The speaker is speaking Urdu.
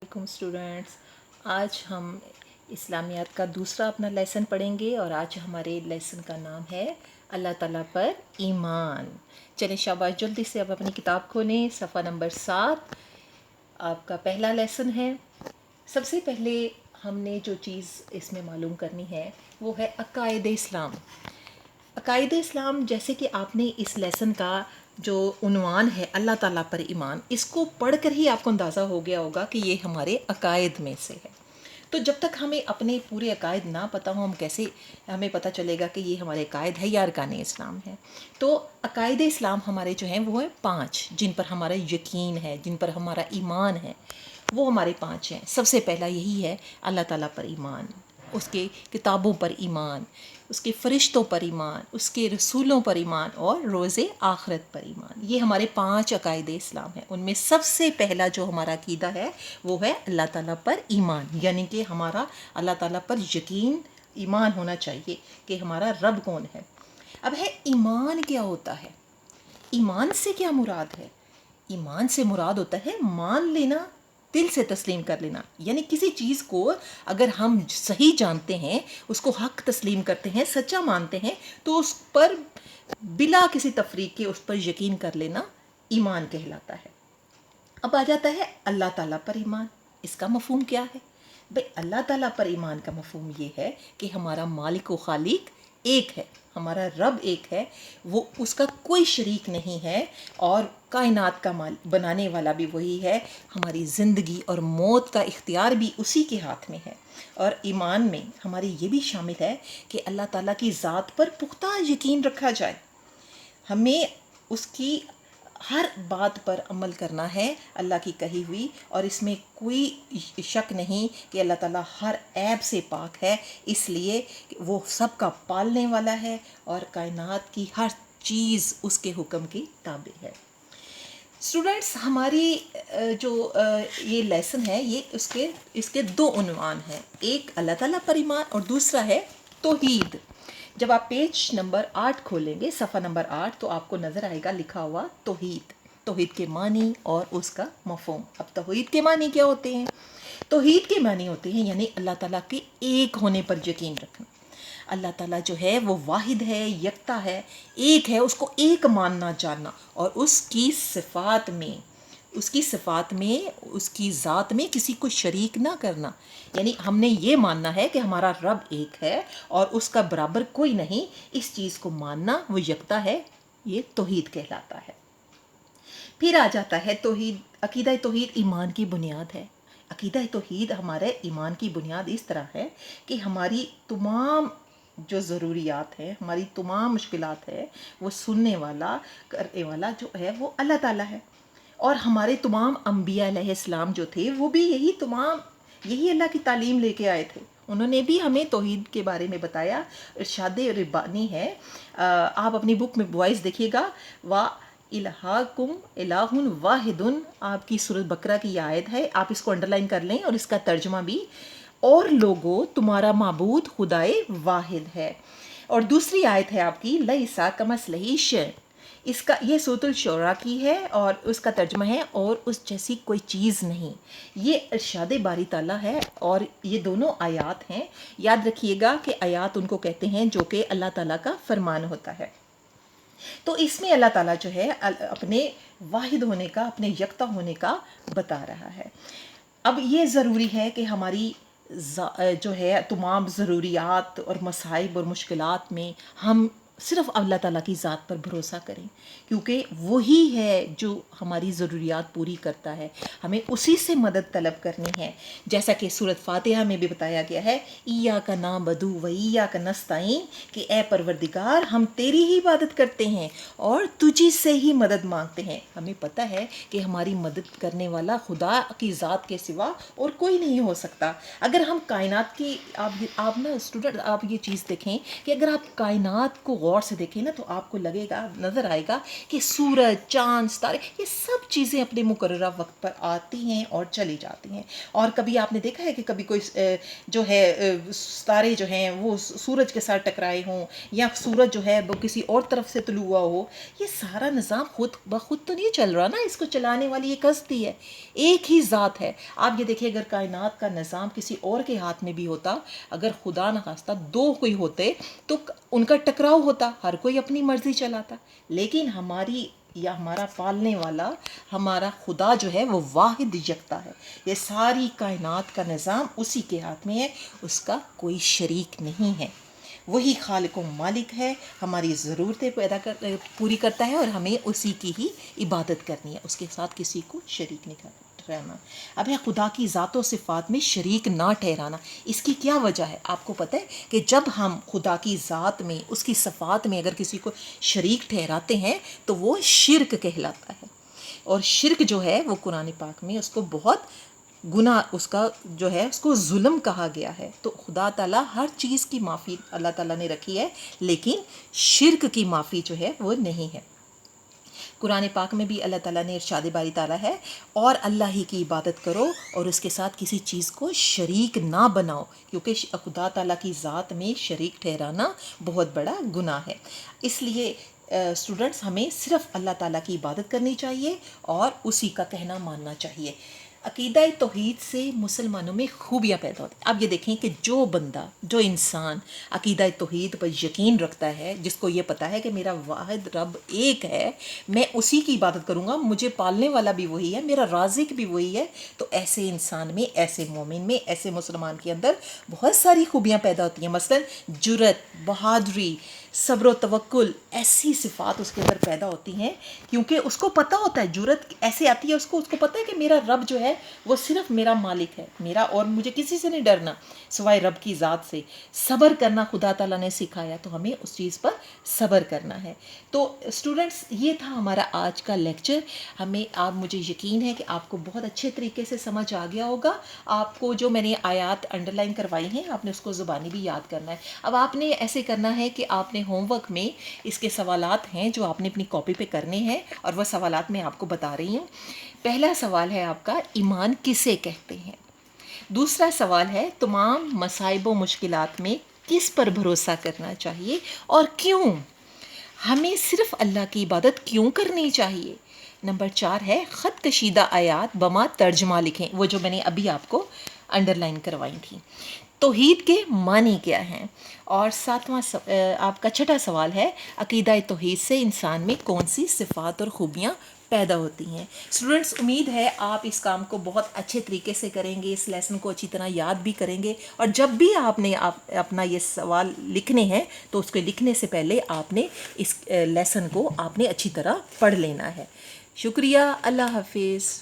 علیکم اسٹوڈنٹس، آج ہم اسلامیات کا دوسرا اپنا لیسن پڑھیں گے اور آج ہمارے لیسن کا نام ہے اللہ تعالیٰ پر ایمان۔ چلیں شاباش، جلدی سے اب اپنی کتاب کھولیں، صفحہ نمبر 7 آپ کا پہلا لیسن ہے۔ سب سے پہلے ہم نے جو چیز اس میں معلوم کرنی ہے وہ ہے عقائد اسلام۔ عقائد اسلام، جیسے کہ آپ نے اس لیسن کا جو عنوان ہے اللہ تعالیٰ پر ایمان، اس کو پڑھ کر ہی آپ کو اندازہ ہو گیا ہوگا کہ یہ ہمارے عقائد میں سے ہے۔ تو جب تک ہمیں اپنے پورے عقائد نہ پتہ ہوں، ہمیں پتہ چلے گا کہ یہ ہمارے عقائد ہے یا ارکان اسلام ہے؟ تو عقائد اسلام ہمارے جو ہیں وہ ہیں 5، جن پر ہمارا یقین ہے، جن پر ہمارا ایمان ہے، وہ ہمارے 5 ہیں۔ سب سے پہلا یہی ہے اللہ تعالیٰ پر ایمان، اس کے کتابوں پر ایمان، اس کے فرشتوں پر ایمان، اس کے رسولوں پر ایمان اور روز آخرت پر ایمان۔ یہ ہمارے 5 عقائد اسلام ہیں۔ ان میں سب سے پہلا جو ہمارا عقیدہ ہے وہ ہے اللہ تعالیٰ پر ایمان، یعنی کہ ہمارا اللہ تعالیٰ پر یقین، ایمان ہونا چاہیے کہ ہمارا رب کون ہے۔ اب ہے ایمان کیا ہوتا ہے؟ ایمان سے کیا مراد ہے؟ ایمان سے مراد ہوتا ہے مان لینا، دل سے تسلیم کر لینا، یعنی کسی چیز کو اگر ہم صحیح جانتے ہیں، اس کو حق تسلیم کرتے ہیں، سچا مانتے ہیں، تو اس پر بلا کسی تفریق کے اس پر یقین کر لینا ایمان کہلاتا ہے۔ اب آ جاتا ہے اللہ تعالیٰ پر ایمان۔ اس کا مفہوم کیا ہے؟ بھئی اللہ تعالیٰ پر ایمان کا مفہوم یہ ہے کہ ہمارا مالک و خالق ایک ہے، ہمارا رب ایک ہے، وہ اس کا کوئی شریک نہیں ہے، اور کائنات کا بنانے والا بھی وہی ہے، ہماری زندگی اور موت کا اختیار بھی اسی کے ہاتھ میں ہے۔ اور ایمان میں ہماری یہ بھی شامل ہے کہ اللہ تعالیٰ کی ذات پر پختہ یقین رکھا جائے، ہمیں اس کی ہر بات پر عمل کرنا ہے اللہ کی کہی ہوئی، اور اس میں کوئی شک نہیں کہ اللہ تعالیٰ ہر عیب سے پاک ہے، اس لیے وہ سب کا پالنے والا ہے اور کائنات کی ہر چیز اس کے حکم کی تابع ہے۔ اسٹوڈنٹس، ہماری جو یہ لیسن ہے، یہ اس کے 2 عنوان ہیں، ایک اللہ تعالیٰ پر ایمان اور دوسرا ہے توحید۔ جب آپ پیج نمبر 8 کھولیں گے، صفحہ نمبر 8، تو آپ کو نظر آئے گا لکھا ہوا توحید، توحید کے معنی اور اس کا مفہوم۔ اب توحید کے معنی کیا ہوتے ہیں؟ توحید کے معنی ہوتے ہیں یعنی اللہ تعالیٰ کے ایک ہونے پر یقین رکھنا۔ اللہ تعالیٰ جو ہے وہ واحد ہے، یکتا ہے، ایک ہے، اس کو ایک ماننا جاننا، اور اس کی صفات میں، اس کی ذات میں کسی کو شریک نہ کرنا۔ یعنی ہم نے یہ ماننا ہے کہ ہمارا رب ایک ہے اور اس کا برابر کوئی نہیں، اس چیز کو ماننا، وہ یکتا ہے، یہ توحید کہلاتا ہے۔ پھر آ جاتا ہے توحید، عقیدہ توحید ایمان کی بنیاد ہے۔ عقیدہ توحید ہمارے ایمان کی بنیاد اس طرح ہے کہ ہماری تمام جو ضروریات ہیں، ہماری تمام مشکلات ہے، وہ سننے والا، کرنے والا جو ہے وہ اللہ تعالیٰ ہے، اور ہمارے تمام انبیاء علیہ السلام جو تھے وہ بھی یہی اللہ کی تعلیم لے کے آئے تھے، انہوں نے بھی ہمیں توحید کے بارے میں بتایا۔ ارشاد ربانی ہے، آپ اپنی بک میں وائس دیکھیے گا، الہاکم الہ واحد، آپ کی سورۃ بقرہ کی یہ آیت ہے، آپ اس کو انڈرلائن کر لیں، اور اس کا ترجمہ بھی، اور لوگوں تمہارا معبود خدائے واحد ہے۔ اور دوسری آیت ہے آپ کی لیسا کمثلہ شیء، اس کا یہ سورۃ الشعراء کی ہے، اور اس کا ترجمہ ہے اور اس جیسی کوئی چیز نہیں۔ یہ ارشاد باری تعالیٰ ہے، اور یہ دونوں آیات ہیں۔ یاد رکھیے گا کہ آیات ان کو کہتے ہیں جو کہ اللہ تعالیٰ کا فرمان ہوتا ہے۔ تو اس میں اللہ تعالیٰ جو ہے اپنے واحد ہونے کا، اپنے یکتا ہونے کا بتا رہا ہے۔ اب یہ ضروری ہے کہ ہماری جو ہے تمام ضروریات اور مصائب اور مشکلات میں ہم صرف اللہ تعالیٰ کی ذات پر بھروسہ کریں، کیونکہ وہی ہے جو ہماری ضروریات پوری کرتا ہے، ہمیں اسی سے مدد طلب کرنی ہے، جیسا کہ سورۃ فاتحہ میں بھی بتایا گیا ہے، ایاک نعبد و ایاک نستعین، کہ اے پروردگار ہم تیری ہی عبادت کرتے ہیں اور تجھی سے ہی مدد مانگتے ہیں۔ ہمیں پتہ ہے کہ ہماری مدد کرنے والا خدا کی ذات کے سوا اور کوئی نہیں ہو سکتا۔ اگر ہم کائنات کی آپ نا اسٹوڈنٹ، آپ یہ چیز دیکھیں کہ اگر آپ کائنات کو غور سے دیکھیں نا تو آپ کو لگے گا، نظر آئے گا کہ سورج، چاند، ستارے، یہ سب چیزیں اپنے مقررہ وقت پر آتی ہیں اور چلی جاتی ہیں. اور کبھی آپ نے دیکھا ہے کہ کبھی کوئی جو ہے ستارے جو ہیں وہ سورج کے ساتھ ٹکرائے ہوں، یا سورج جو ہے وہ کسی اور طرف سے طلوع ہوا ہو. یہ سارا نظام خود بخود تو نہیں چل رہا نا، اس کو چلانے والی ایک ہستی ہے، ایک ہی ذات ہے. آپ یہ دیکھیے اگر کائنات کا نظام کسی اور کے ہاتھ میں بھی ہوتا، اگر خدا نخواستہ دو کوئی ہوتے تو ان کا ٹکراؤ ہوتا، ہر کوئی اپنی مرضی چلاتا. لیکن ہماری یا ہمارا پالنے والا ہمارا خدا جو ہے وہ واحد یکتا ہے. یہ ساری کائنات کا نظام اسی کے ہاتھ میں ہے، اس کا کوئی شریک نہیں ہے. وہی خالق و مالک ہے، ہماری ضرورتیں پوری کرتا ہے، اور ہمیں اسی کی ہی عبادت کرنی ہے، اس کے ساتھ کسی کو شریک نہیں ٹھہرانا. اب ہے خدا کی ذات و صفات میں شریک نہ ٹھہرانا. اس کی کیا وجہ ہے؟ آپ کو پتہ ہے کہ جب ہم خدا کی ذات میں، اس کی صفات میں اگر کسی کو شریک ٹھہراتے ہیں تو وہ شرک کہلاتا ہے. اور شرک جو ہے وہ قرآن پاک میں اس کو بہت گناہ، اس کا جو ہے اس کو ظلم کہا گیا ہے. تو خدا تعالیٰ ہر چیز کی معافی اللہ تعالیٰ نے رکھی ہے، لیکن شرک کی معافی جو ہے وہ نہیں ہے. قرآن پاک میں بھی اللہ تعالیٰ نے ارشاد باری تعالیٰ ہے، اور اللہ ہی کی عبادت کرو اور اس کے ساتھ کسی چیز کو شریک نہ بناؤ، کیونکہ خدا تعالیٰ کی ذات میں شریک ٹھہرانا بہت بڑا گناہ ہے. اس لیے اسٹوڈنٹس ہمیں صرف اللہ تعالیٰ کی عبادت کرنی چاہیے اور اسی کا کہنا ماننا چاہیے. عقیدہ توحید سے مسلمانوں میں خوبیاں پیدا ہوتی ہیں. اب یہ دیکھیں کہ جو بندہ، جو انسان عقیدہ توحید پر یقین رکھتا ہے، جس کو یہ پتہ ہے کہ میرا واحد رب ایک ہے، میں اسی کی عبادت کروں گا، مجھے پالنے والا بھی وہی ہے، میرا رازق بھی وہی ہے، تو ایسے انسان میں، ایسے مومن میں، ایسے مسلمان کے اندر بہت ساری خوبیاں پیدا ہوتی ہیں. مثلا جرت، بہادری، صبر و توکل، ایسی صفات اس کے اندر پیدا ہوتی ہیں، کیونکہ اس کو پتہ ہوتا ہے، جرت ایسے آتی ہے اس کو پتہ ہے کہ میرا رب جو ہے وہ صرف میرا مالک ہے، میرا، اور مجھے کسی سے نہیں ڈرنا سوائے رب کی ذات سے. صبر کرنا خدا تعالیٰ نے سکھایا، تو ہمیں اس چیز پر صبر کرنا ہے. تو اسٹوڈنٹس یہ تھا ہمارا آج کا لیکچر. آپ مجھے یقین ہے کہ آپ کو بہت اچھے طریقے سے سمجھ آ گیا ہوگا. آپ کو جو میں نے آیات انڈر لائن کروائی ہیں، آپ نے اس کو زبانی بھی یاد کرنا ہے. اب آپ نے ایسے کرنا ہے کہ آپ نے ہوم ورک میں اس کے سوالات ہیں جو آپ نے اپنی کاپی پہ کرنے ہیں، اور وہ سوالات میں آپ کو بتا رہی ہوں. پہلا سوال ہے آپ کا، ایمان کسے کہتے ہیں؟ دوسرا سوال ہے، تمام مصائب و مشکلات میں کس پر بھروسہ کرنا چاہیے اور کیوں؟ ہمیں صرف اللہ کی عبادت کیوں کرنی چاہیے؟ نمبر 4 ہے، خط کشیدہ آیات بما ترجمہ لکھیں، وہ جو میں نے ابھی آپ کو انڈر لائن کروائی تھی. توحید کے معنی کیا ہیں؟ اور ساتواں آپ کا چھٹا سوال ہے، عقیدہ توحید سے انسان میں کون سی صفات اور خوبیاں پیدا ہوتی ہیں؟ اسٹوڈنٹس امید ہے آپ اس کام کو بہت اچھے طریقے سے کریں گے، اس لیسن کو اچھی طرح یاد بھی کریں گے، اور جب بھی آپ نے اپنا یہ سوال لکھنے ہیں تو اس کو لکھنے سے پہلے آپ نے اس لیسن کو آپ نے اچھی طرح پڑھ لینا ہے. شکریہ، اللہ حافظ.